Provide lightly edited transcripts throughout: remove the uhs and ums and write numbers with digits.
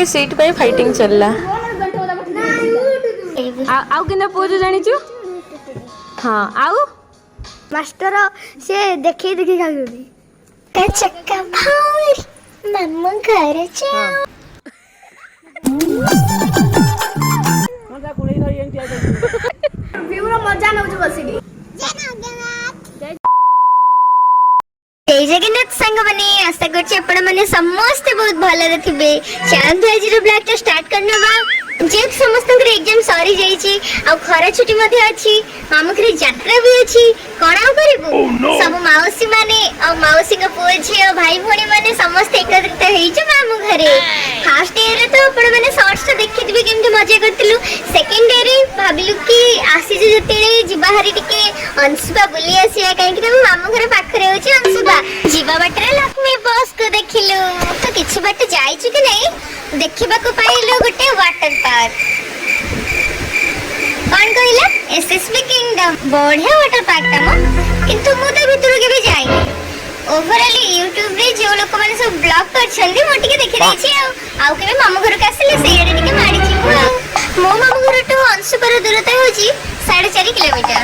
गोटे सीट पे फाइटिंग चलला आउ केना पोज जानिचु हां आउ मास्टर से देखि देखि खाउनी का चक्का भाई मम्मा घर जाओ मजा कोले धरि एंटी आ पूरा मजा नउछु बसिनी जय जगन्नाथ संग बने आशा करछि आपण माने समस्त बहुत भले थिबे चांद आज ब्लॉग स्टार्ट करना बा जे समस्त एग्जाम सरी जाई छी आ खरा छुट्टी मध्ये अछि मामुखरी यात्रा भी अछि कोना करबो सब माउसी माने आ माउसी का पुओ छी आ भाई भोणी माने समस्त एकत्रित हेई छ मामु घरे फर्स्ट ईयर रे तो आपण माने शॉर्ट्स तो देखि दिबे केमते मजा करतिलु सेकंड ईयर रे भाबिलु कि आसी जे जतेले जिबा हरी टिके अंशुबा बुली आसी काहे कि मामु घरे पाखरे होछि अंशुबा जिबा बाटरे लक्ष्मी बस को देखिलु तो किछि बाट जाई छु कि नै देखिबा को पाइलु गोटे वाटर पार्क कौन कहला एसएसबी किंगडम बढ़िया वाटर पार्क ता किंतु मु तो भीतर के भी जाई ओवरऑल YouTube रे जे लोक माने सब ब्लॉग करछंदी मो टिके देखि दै छी आउ केबे मामू घर के आसले से एडे टिके माडी छी मो मामू घर तो अंशुपर दूरता होची 4.5 किलोमीटर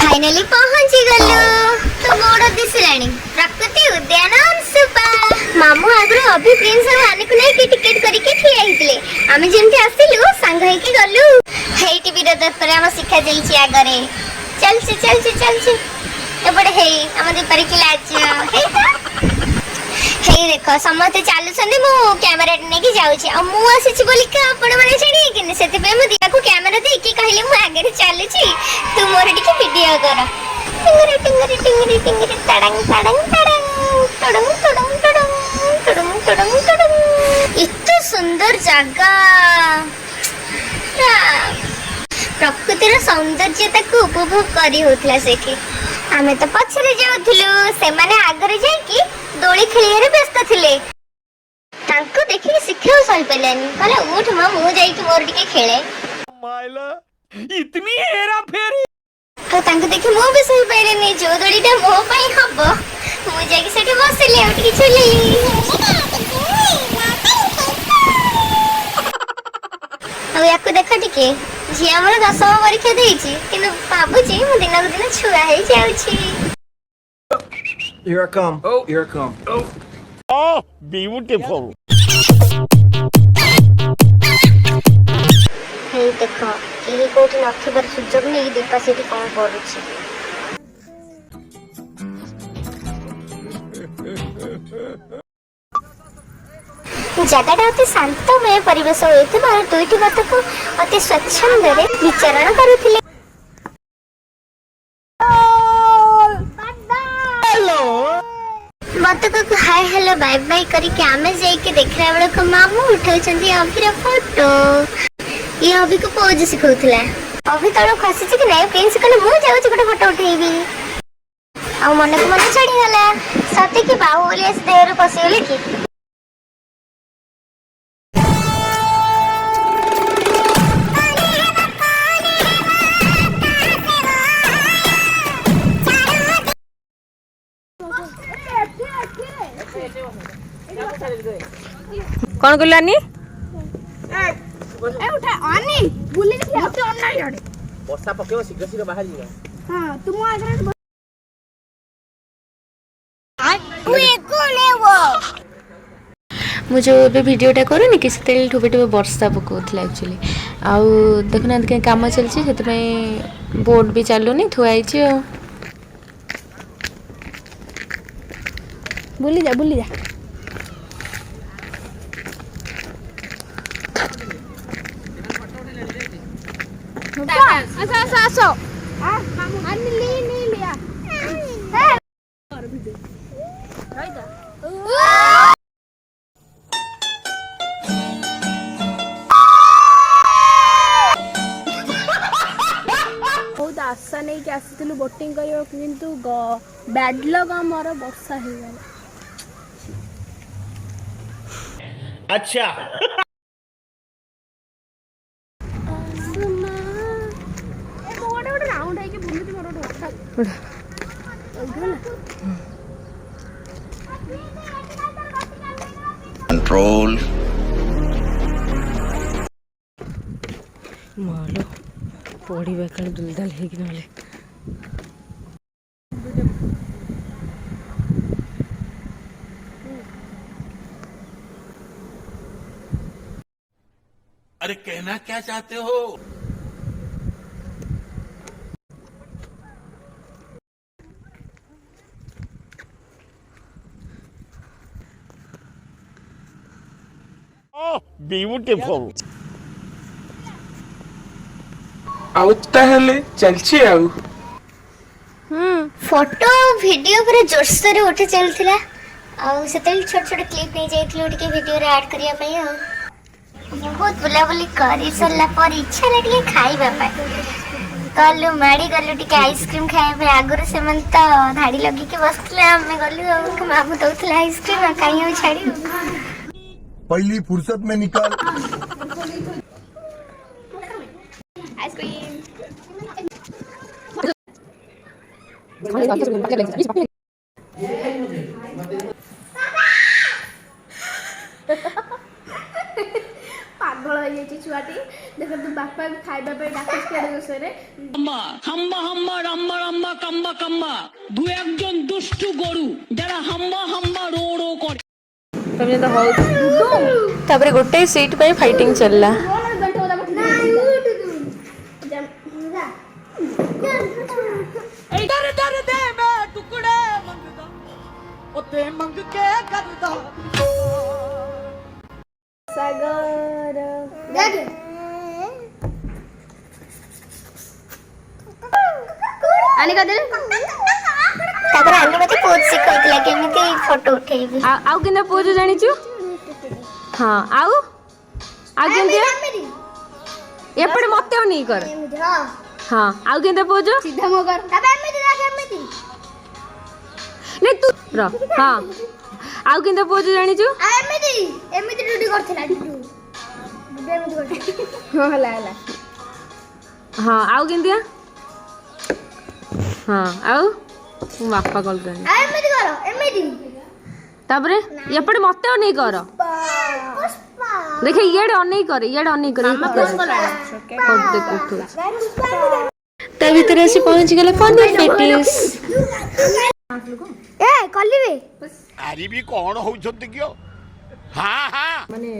फाइनली पहुंची गलो तो मोड़ दिसलानी प्रकृति उद्यान अंशुपा मामू आगरो अभी प्रिंस और आने को नहीं टिकट करके ठिया हितले आमे जेंति आसिलु संग हे के गलु हेई टीवी रे पर हम सिखा जाई छी आगरे चल छी एबडे हेई हम दीपारी की लाज हेई देखो समते चालु छने मु कैमरा ने की जाउ छी आ मु आसी छी बोली का आपण माने छडी कि सेते पे मु दिया को कैमरा दे की कहले मु आगे चालु छी तू मोर टिके वीडियो कर टिंगरी तड़ंग इतना सुंदर जगह प्रकृतिर सौंदर्यता को उपभोग करी होतला सेठी आमे तो पछरे जाउथिलु से माने आगरे जाई कि दोली खेलियारे व्यस्त थिले तांको देखि शिक्षा सही पेलानी कहले उठ मां मु जाई कि मोर टिके खेले माइला इतनी हेरा फेरी तो तांको देखि मो भी सही पेलेनी जो दोलीटा मो पई हबो मु जाई कि सेठी बसली आ टिके चलेली अब याको देखा टिके जी हमर 10वा परीक्षा देइछि किनु बाबूजी मु दिन दिन छुआ हे जाउछि Here I come. Oh, here I come. Oh, beautiful. हे देखो एही कोठी नथिबर सुजोग नै दीपा सेठी कोन करूछि जगह अति शांतमय परिवेश होइतिबार दुईटी बात को अति स्वच्छंद रे विचरण करुथिले बतक को हाय हेलो बाय बाय करी के आमे जाई के देखरा बेले को मामू उठाई छंदी अभी फोटो ये अभी को पोज सिखौथला अभी तळो खसी छी कि नै प्रिंस कने मु जाउ छी गोटे फोटो उठेबी आ मन को मन चढ़ी गला सते की बाहुली से देहर पसिले की कौन गुलानी ए उठा आनी बुली के मते अन्ना याडे वर्षा पकेव शीघ्र शीघ्र बाहर जियो हां तुम आगरे मुझे ए वीडियोटा करूनी कि से ठोपे ठोपे वर्षा पकाउला एक्चुअली आउ देखना कहीं काम चलछि से बोर्ड भी चलुनी थुआई बुली जा आसो अन्नी ली लिया बहुत आशा नहीं कि आसीलु बोटिंग करियो किंतु बैड लक हमर वर्षा हे गला अच्छा राउंड है कि बुली मोर Control. मालो पढ़ा कल दुलदाल हो ना अरे कहना क्या चाहते हो? ब्यूटीफुल। ଆଉ ତାହେଲେ ଚାଲିଛି ଆଉ फोटो वीडियो पूरा जोरसोर उठी चलथिला आउ सेतल छोट छोट क्लिप नहीं जाइथिलो टिके वीडियो रे ऐड करिया पई आ बहुत बुलाबुली करी सरला पर इच्छा लगे खाइबा पाए गलु माड़ी गलु टिके आइसक्रीम खाइबे आगुर से मन तो धाड़ी लगी के बसले हमें गलु और मामू दउथला आइसक्रीम काई हम छाड़ी पहली फुर्सत में निकाल पागल हो जाई छुआटी देख तू बापा खाइबा पे डाकिस के दोसरे হাম্বা হাম্বা হাম্বা রাম্বা রাম্বা কাম্বা কাম্বা দু একজন দুষ্টু গরু যারা হাম্বা হাম্বা রো রো করে तबे तो हो तापर गोटे सीट पे फाइटिंग चलला डर डर दे मैं टुकड़े मंगदा ओते मंग के करदा सागर आने का दिल तापर आने मते पोज सिखैतला केमिति फोटो उठेबी आउ केना पोज जानि छु हां आउ केंदिया एपड़े मते नहीं कर हां आउ केंदा पोज सीधा मगर तबे एमिति ना केमिति ने तू र हां आउ केंदा पोज जानि छु एमिति एमिति ड्यूटी करथला ड्यूटी एमिति करथला हां हला हला हां आउ केंदिया हां आउ बापा कॉल कर एमिति करो एमिति तापरे एपड़े मते नहीं कर पुष्पा देखे येडे ऑन नहीं करे येडे ऑन नहीं करे कर देख उठो ता भीतर आसी पहुंच गेला पनीर पेटिस ए कलिबे अरे भी कौन होउछंती कियो? हाँ हाँ माने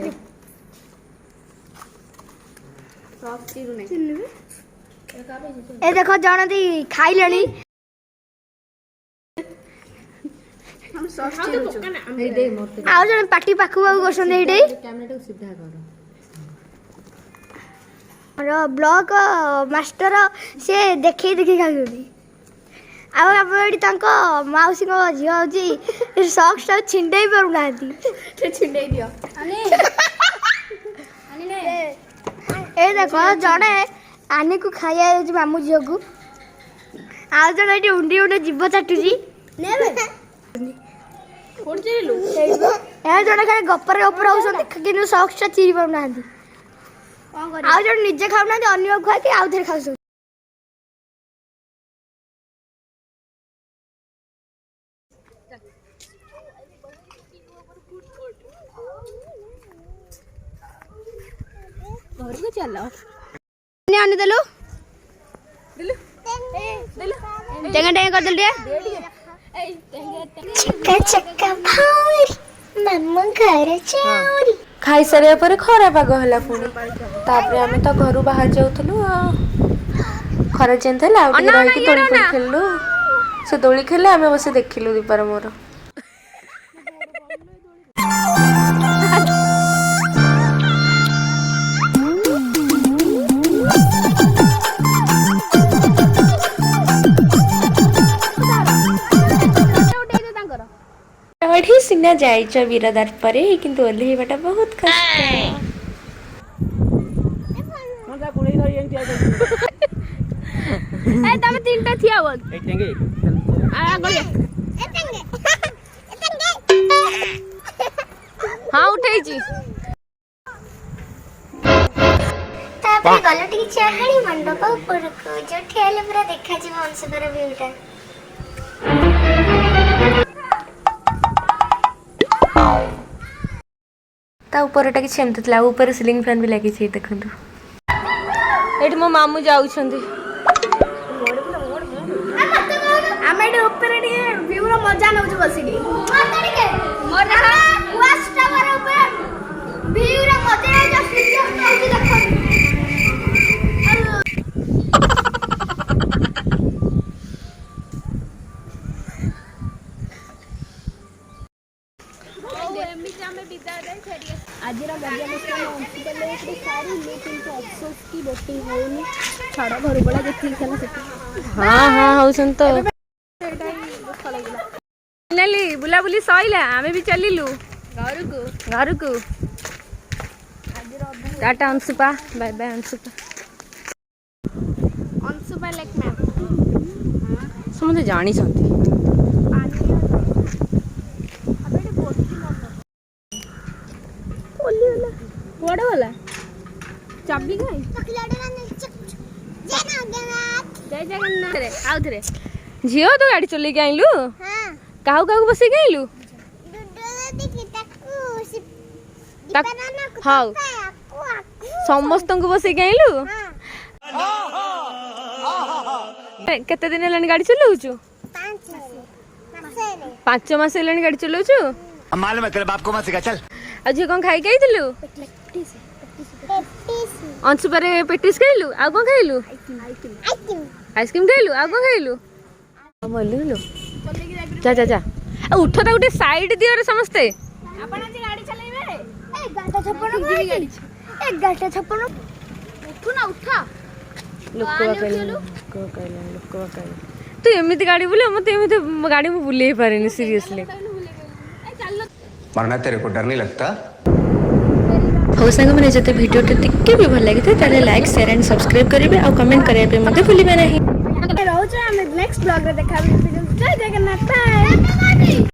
ए देखो जानती खाइलणी आउ जन पार्टी पाखु बाबू करसन एडे कैमरा सीधा कर और ब्लॉग मास्टर से देखै देखै खाउनी आ आपण तांको माउसी को झियो होजी सॉक्स ता छिंडै परू नाती ते छिंडे दियो आने ने ए देखो जने आने को खाया होजी मामू झियो को आ जन एटी उंडी उंडी जीव चाटुजी नेबे कोन चेलु ए जने खाली गप्पर गप्पर होसन किनु सॉक्स ता चिरी परू नाती कोन करी आ जन निजे खाउना अन्य खा के आउ थेर खाउस घर को चलो ने आने देलो दिल टेंगा टेंगा कर दिल चक्का चक्का भाउरी मम्मा घर चाउरी खाई सारे पर खरा पाग हला पुणी तापरे आमे तो घर बाहर जाउथलु खरा जेंथला आ रही कि तोली पर खेललु से दोली खेले आमे बसे देखिलु दीपार मोर अढ़ी सिना जाइछ बिरादार परे किंतु ओल्हेबाटा बहुत कष्ट ए तमे तीनटा थिया बोल एक टेंगे आ गले हां उठै छी तापर गलो टी चाहणी मंडप ऊपर को जो ठेले पूरा देखा जी वंशधर व्यूटा ता ऊपर टा किसी एमती ऊपर सिलिंग फैन भी लगी देखु ଏଠି ମୋ ମାମୁଁ ଯାଉଛନ୍ତି। ଆମେ ଏଠି ଉପରେ ଟିକେ ଭିଉର ମଜା ନଉଛୁ ବସିକି। ଆଜିର ମଜା ମସ୍ତି ଅଂଶୁପାଲେ ସାରିଲୁ କିନ୍ତୁ ଅଫସୋସ କି ବୋଟିଂ ହଉନି। ଛାଡ଼ ଘରୁ ପଳା ଯେତିକି ଖେଳ ସେତିକି। ହଁ ହଁ ହଉଛନ୍ତି ତ। ସେଇଟା ହିଁ ଦୁଃଖ ଲାଗିଲା। ଫାଇନାଲି ବୁଲାବୁଲି ସଇଲା ଆମେ ବି ଚାଲିଲୁ ଘରକୁ। Tata Anshupa, bye bye Anshupa. Anshupa lake ma'am ସମସ୍ତେ ଜାଣିଛନ୍ତି। କୁଆଡ଼େ ଗଲା ଚାବି କାଇଁ? ଜୟ ଜଗନ୍ନାଥ। ଆଉଥରେ ଝିଅ ତୁ ଗାଡ଼ି ଚଲେଇକି ଆଇଲୁ? କାହାକୁ କାହାକୁ ବସେଇକି ଆଇଲୁ? ହଉ ସମସ୍ତଙ୍କୁ ବସେଇକି ଆଇଲୁ? କେତେ ଦିନ ହେଲାଣି ଗାଡ଼ି ଚଲଉଛୁ? 5 ମାସ ହେଲାଣି ଗାଡ଼ି ଚଲଉଛୁ? मालूम है तेरे बाप को मत सिखा चल। ଆଉ ଝିଅ କଣ ଖାଇକି ଆଇଥିଲୁ? ଅଂଶୁପାରେ ପେଟିସ୍ ଖାଇଲୁ? ଆଉ କଣ ଖାଇଲୁ? ଆଇସ୍କ୍ରିମ୍ ଖାଇଲୁ? ଆଉ କଣ ଖାଇଲୁ? ବୋଲିଲୁ ଯା ଯା ଯା। ଆଉ ଉଠ ତାକୁ ଟିକେ ସାଇଡ୍ ଦିଅରେ ସମସ୍ତେ। ଆପଣ ଆଜି ଗାଡ଼ି ଚଲେଇବେ? 11:56 ଉଠୁ ନା ଉଠ। ଲୋକ ତୁ ଏମିତି ଗାଡ଼ି ବୁଲେ ମତେ ଏମିତି ଗାଡ଼ି ମୁଁ ବୁଲେଇ ପାରେନି ସିରିୟସଲି। मरना तेरे को डर नहीं लगता? ହଉ ସାଙ୍ଗମାନେ ଯଦି ଭିଡ଼ିଓଟି ଟିକେ ବି ଭଲ ଲାଗିଥାଏ ତାହେଲେ ଲାଇକ୍ ସେୟାର ଆଣ୍ଡ ସବସ୍କ୍ରାଇବ୍ କରିବେ ଆଉ କମେଣ୍ଟ କରିବା ପାଇଁ ମଧ୍ୟ ଭୁଲିବେ ନାହିଁ। ରହୁଛୁ ଆମେ ନେକ୍ସଟ ବ୍ଲଗରେ ଦେଖା। ଜୟ ଜଗନ୍ନାଥ।